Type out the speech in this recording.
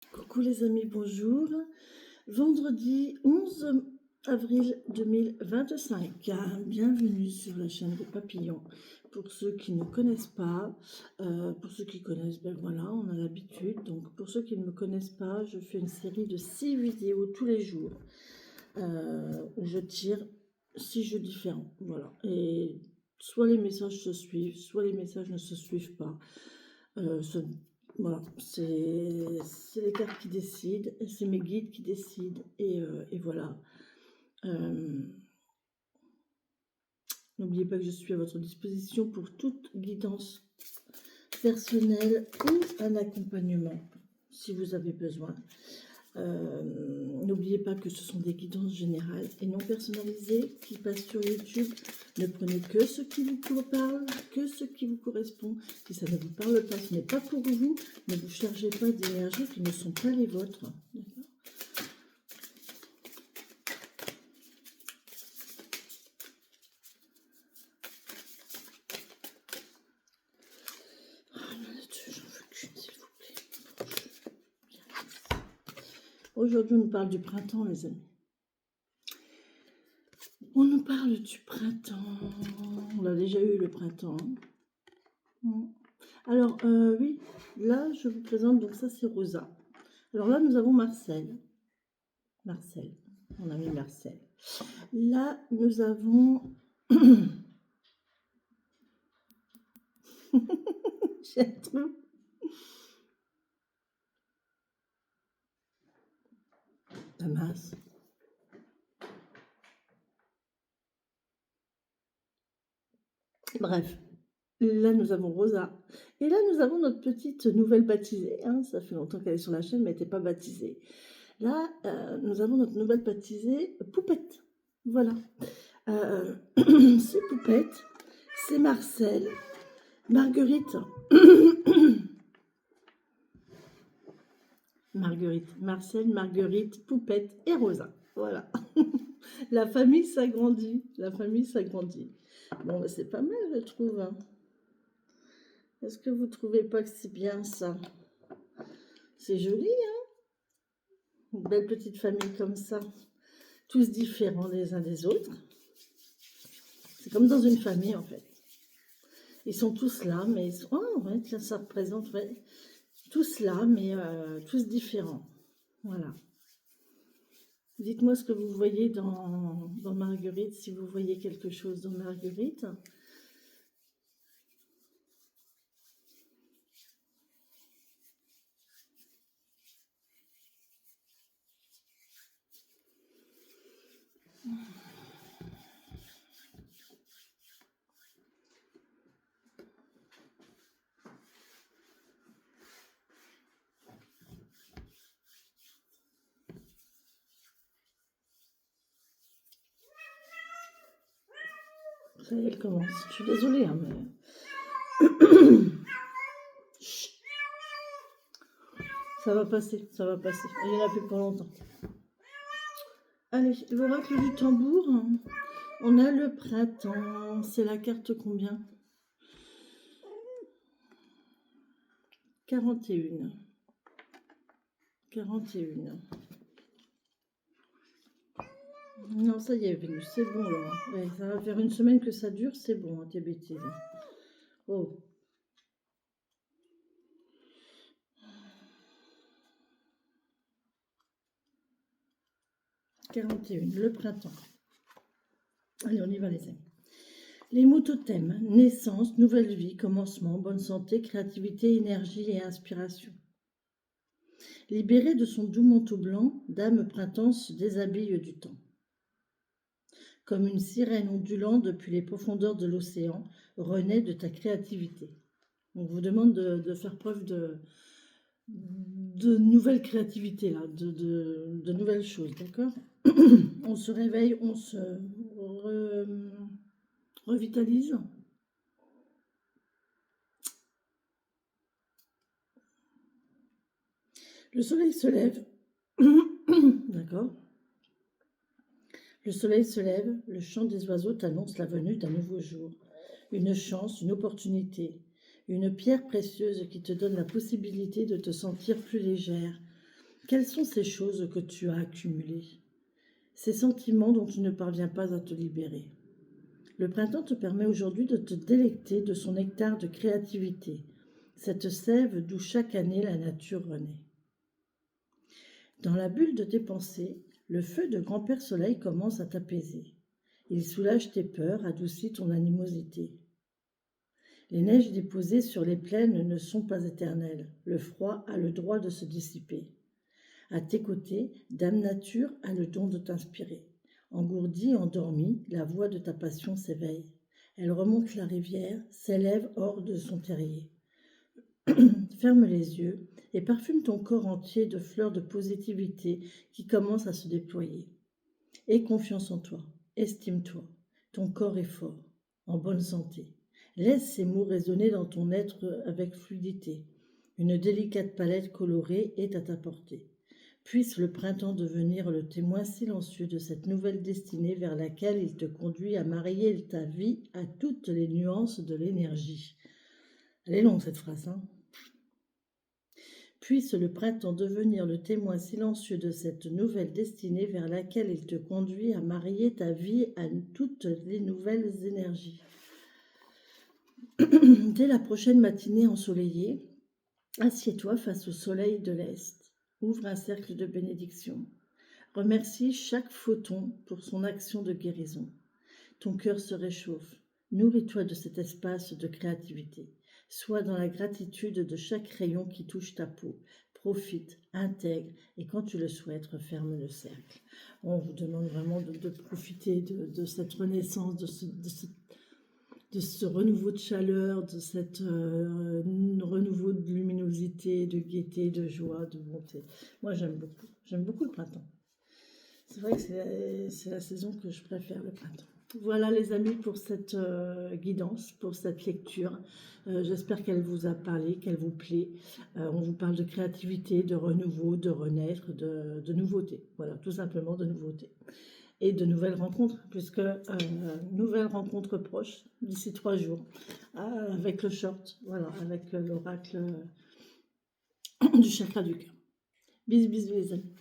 Coucou les amis, bonjour. Vendredi 11 avril 2025. Bienvenue sur la chaîne des papillons. Pour ceux qui ne connaissent pas, pour ceux qui connaissent, ben voilà, on a l'habitude. Donc pour ceux qui ne me connaissent pas, je fais une série de 6 vidéos tous les jours où je tire 6 jeux différents. Voilà. Et soit les messages se suivent, soit les messages ne se suivent pas. Voilà, c'est les cartes qui décident, c'est mes guides qui décident, et voilà. N'oubliez pas que je suis à votre disposition pour toute guidance personnelle ou un accompagnement, si vous avez besoin. N'oubliez pas que ce sont des guidances générales et non personnalisées qui passent sur YouTube. Ne prenez que ce qui vous parle, que ce qui vous correspond. Si ça ne vous parle pas, ce n'est pas pour vous. Ne vous chargez pas d'énergies qui ne sont pas les vôtres. D'accord ? J'en veux qu'une, s'il vous plaît. Aujourd'hui, on nous parle du printemps, les amis. On nous parle du printemps. On a déjà eu le printemps. Alors, oui, là, je vous présente, donc ça, c'est Rosa. Alors là, nous avons Marcel. Marcel, on a mis Marcel. Là, nous avons... J'ai un trou. Damas. Bref, là, nous avons Rosa. Et là, nous avons notre petite nouvelle baptisée. Hein. Ça fait longtemps qu'elle est sur la chaîne, mais elle n'était pas baptisée. Là, nous avons notre nouvelle baptisée, Poupette. Voilà. C'est Poupette, c'est Marcel, Marguerite. Marguerite, Marcel, Marguerite, Poupette et Rosa. Voilà. La famille s'agrandit. La famille s'agrandit. Bon, c'est pas mal, je trouve. Hein. Est-ce que vous trouvez pas que c'est bien ça? C'est joli, hein? Une belle petite famille comme ça. Tous différents les uns des autres. C'est comme dans une famille, en fait. Ils sont tous là, mais ils sont... Oh, ouais, tiens, ça représente, ouais. Tous là, mais tous différents. Voilà. Dites-moi ce que vous voyez dans Marguerite, si vous voyez quelque chose dans Marguerite. Ça y est, elle commence. Je suis désolée, hein, mais... Ça va passer, ça va passer. Il n'y en a plus pour longtemps. Allez, l'oracle du tambour. On a le printemps. C'est la carte combien? 41. 41. Non, ça y est, Vénus, c'est bon, là. Ouais, ça va faire une semaine que ça dure, c'est bon, hein, tes bêtises. Oh. « 41, le printemps. Allez, on y va, les amis. Les mots totems, naissance, nouvelle vie, commencement, bonne santé, créativité, énergie et inspiration. Libérée de son doux manteau blanc, Dame Printemps se déshabille du temps. Comme une sirène ondulant depuis les profondeurs de l'océan, renaît de ta créativité. On vous demande de faire preuve de nouvelle créativité, là, de nouvelles choses, d'accord? On se réveille, on se revitalise. Le soleil se lève, d'accord? Le soleil se lève, le chant des oiseaux t'annonce la venue d'un nouveau jour, une chance, une opportunité, une pierre précieuse qui te donne la possibilité de te sentir plus légère, Quelles sont ces choses que tu as accumulées? Ces sentiments dont tu ne parviens pas à te libérer. Le printemps te permet aujourd'hui de te délecter de son nectar de créativité, cette sève d'où chaque année la nature renaît. Dans la bulle de tes pensées, le feu de grand-père soleil commence à t'apaiser. Il soulage tes peurs, adoucit ton animosité. Les neiges déposées sur les plaines ne sont pas éternelles. Le froid a le droit de se dissiper. À tes côtés, Dame Nature a le don de t'inspirer. Engourdie, endormie, la voix de ta passion s'éveille. Elle remonte la rivière, s'élève hors de son terrier. Ferme les yeux et parfume ton corps entier de fleurs de positivité qui commencent à se déployer. Aie confiance en toi, estime-toi. Ton corps est fort, en bonne santé. Laisse ces mots résonner dans ton être avec fluidité. Une délicate palette colorée est à ta portée. Puisse le printemps devenir le témoin silencieux de cette nouvelle destinée vers laquelle il te conduit à marier ta vie à toutes les nuances de l'énergie. Elle est longue cette phrase, hein? Puisse le printemps devenir le témoin silencieux de cette nouvelle destinée vers laquelle il te conduit à marier ta vie à toutes les nouvelles énergies. Dès la prochaine matinée ensoleillée, assieds-toi face au soleil de l'Est. Ouvre un cercle de bénédiction. Remercie chaque photon pour son action de guérison. Ton cœur se réchauffe. Nourris-toi de cet espace de créativité. Sois dans la gratitude de chaque rayon qui touche ta peau. Profite, intègre et quand tu le souhaites, referme le cercle. On vous demande vraiment de profiter de cette renaissance, de ce renouveau de chaleur, de cette renouveau de luminosité, de gaieté, de joie, de bonté. Moi, j'aime beaucoup le printemps. C'est vrai que c'est la saison que je préfère, le printemps. Voilà les amis pour cette guidance, pour cette lecture. J'espère qu'elle vous a parlé, qu'elle vous plaît. On vous parle de créativité, de renouveau, de renaître, de nouveauté. Voilà, tout simplement de nouveauté. Et de nouvelles rencontres, puisque nouvelles rencontres proches d'ici 3 jours, avec le short, voilà, avec l'oracle du chakra du cœur. Bisous, bisous les amis.